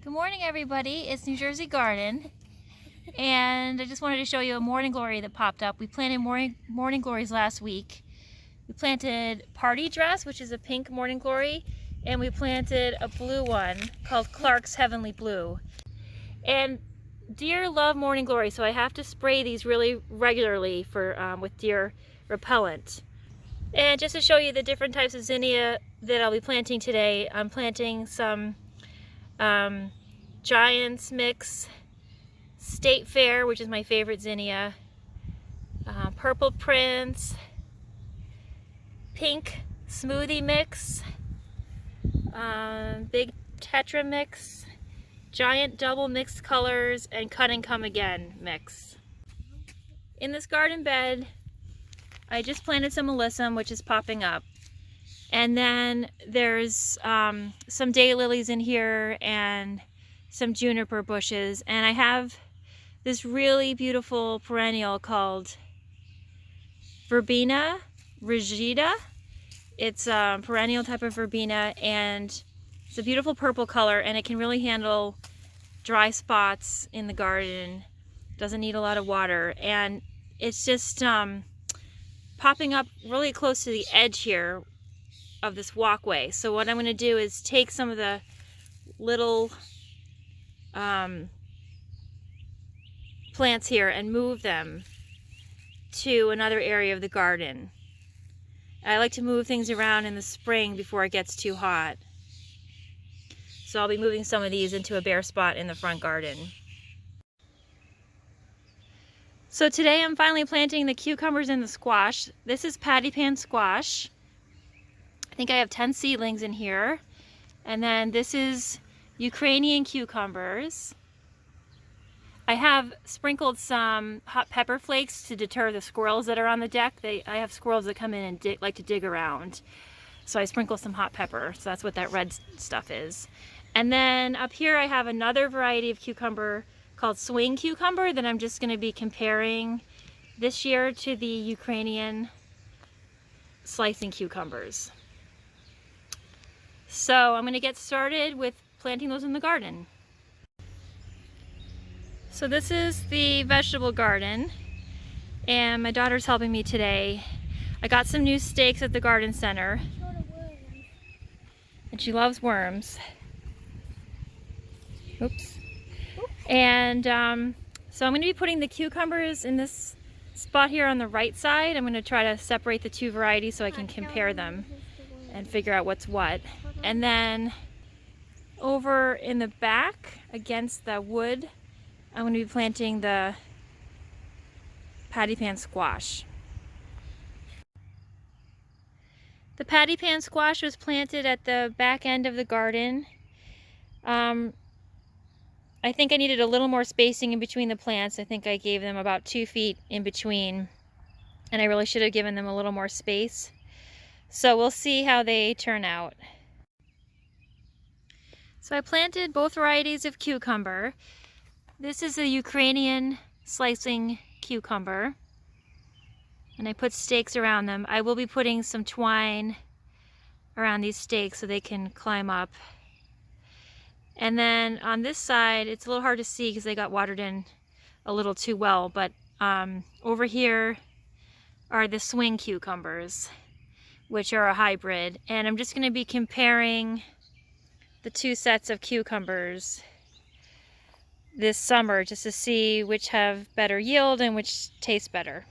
Good morning, everybody. It's New Jersey Garden, and I just wanted to show you a morning glory that popped up. We planted morning glories last week. We planted party dress, which is a pink morning glory, and we planted a blue one called Clark's Heavenly Blue. And deer love morning glory, so I have to spray these really regularly for with deer repellent. And just to show you the different types of zinnia that I'll be planting today, I'm planting some Giants mix, State Fair, which is my favorite zinnia, Purple Prince, Pink Smoothie mix, Big Tetra mix, Giant Double mixed colors, and Cut and Come Again mix. In this garden bed, I just planted some alyssum, which is popping up. And then there's some daylilies in here and some juniper bushes. And I have this really beautiful perennial called Verbena rigida. It's a perennial type of verbena, and it's a beautiful purple color, and it can really handle dry spots in the garden. Doesn't need a lot of water, and it's just popping up really close to the edge here of this walkway. So what I'm going to do is take some of the little plants here and move them to another area of the garden. I like to move things around in the spring before it gets too hot. So I'll be moving some of these into a bare spot in the front garden. So today I'm finally planting the cucumbers and the squash. This is pattypan squash. I think I have 10 seedlings in here. And then this is Ukrainian cucumbers. I have sprinkled some hot pepper flakes to deter the squirrels that are on the deck. I have squirrels that come in and like to dig around. So I sprinkle some hot pepper. So that's what that red stuff is. And then up here I have another variety of cucumber called swing cucumber that I'm just going to be comparing this year to the Ukrainian slicing cucumbers. So I'm going to get started with planting those in the garden. So this is the vegetable garden, and my daughter's helping me today. I got some new stakes at the garden center, and she loves worms. Oops. And so I'm going to be putting the cucumbers in this spot here on the right side. I'm going to try to separate the two varieties so I can compare them and figure out what's what. And then over in the back against the wood, I'm going to be planting the pattypan squash. The pattypan squash was planted at the back end of the garden. I think I needed a little more spacing in between the plants. I think I gave them about 2 feet in between, and I really should have given them a little more space. So we'll see how they turn out. So I planted both varieties of cucumber. This is a Ukrainian slicing cucumber, and I put stakes around them. I will be putting some twine around these stakes so they can climb up. And then on this side, it's a little hard to see because they got watered in a little too well, but over here are the swing cucumbers, which are a hybrid. And I'm just going to be comparing the two sets of cucumbers this summer just to see which have better yield and which taste better.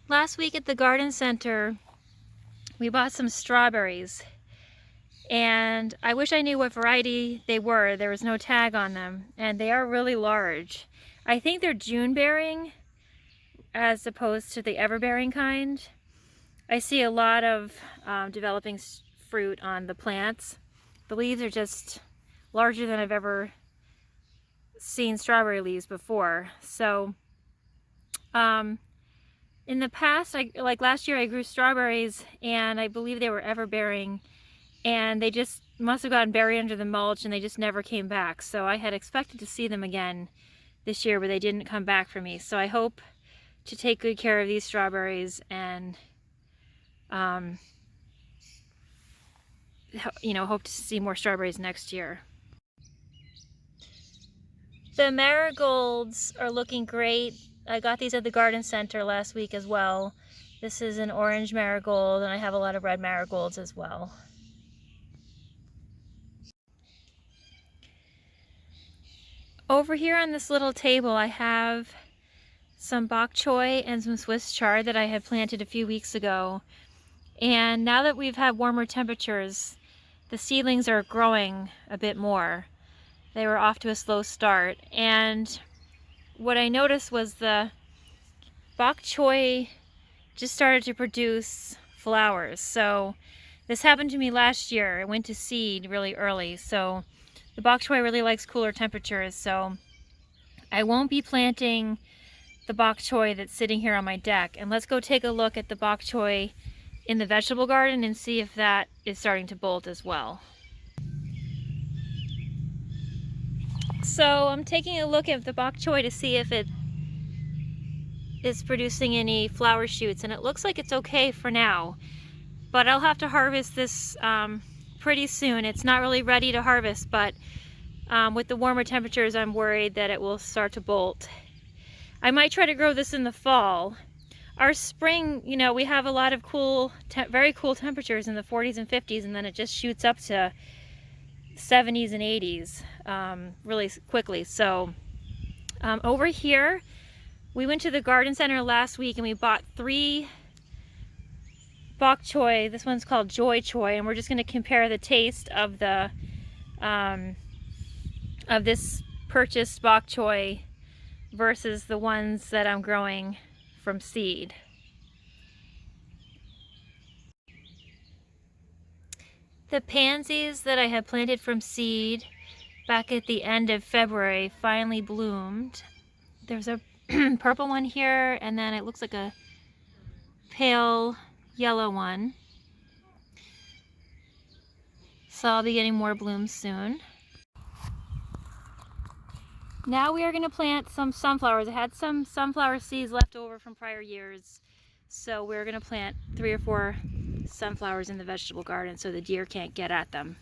Last week at the garden center, we bought some strawberries, and I wish I knew what variety they were. There was no tag on them, and they are really large. I think they're June bearing as opposed to the ever-bearing kind. I see a lot of developing fruit on the plants. The leaves are just larger than I've ever seen strawberry leaves before. So in the past, like last year, I grew strawberries, and I believe they were ever-bearing, and they just must have gotten buried under the mulch, and they just never came back. So I had expected to see them again this year, but they didn't come back for me. So I hope to take good care of these strawberries and hope to see more strawberries next year. The marigolds are looking great. I got these at the garden center last week as well. This is an orange marigold, and I have a lot of red marigolds as well. Over here on this little table, I have some bok choy and some Swiss chard that I had planted a few weeks ago. And now that we've had warmer temperatures, the seedlings are growing a bit more. They were off to a slow start. And what I noticed was the bok choy just started to produce flowers. So this happened to me last year. It went to seed really early. So the bok choy really likes cooler temperatures. So I won't be planting the bok choy that's sitting here on my deck. And let's go take a look at the bok choy in the vegetable garden and see if that is starting to bolt as well. So I'm taking a look at the bok choy to see if it is producing any flower shoots, and it looks like it's okay for now, but I'll have to harvest this pretty soon. It's not really ready to harvest, but with the warmer temperatures, I'm worried that it will start to bolt. I might try to grow this in the fall. Our spring, we have a lot of very cool temperatures in the 40s and 50s, and then it just shoots up to 70s and 80s really quickly. So over here, we went to the garden center last week and we bought 3 bok choy. This one's called Joy Choy, and we're just going to compare the taste of the of this purchased bok choy versus the ones that I'm growing from seed. The pansies that I had planted from seed back at the end of February finally bloomed. There's a purple one here, and then it looks like a pale yellow one. So I'll be getting more blooms soon. Now we are going to plant some sunflowers. I had some sunflower seeds left over from prior years, so we're going to plant 3 or 4 sunflowers in the vegetable garden so the deer can't get at them.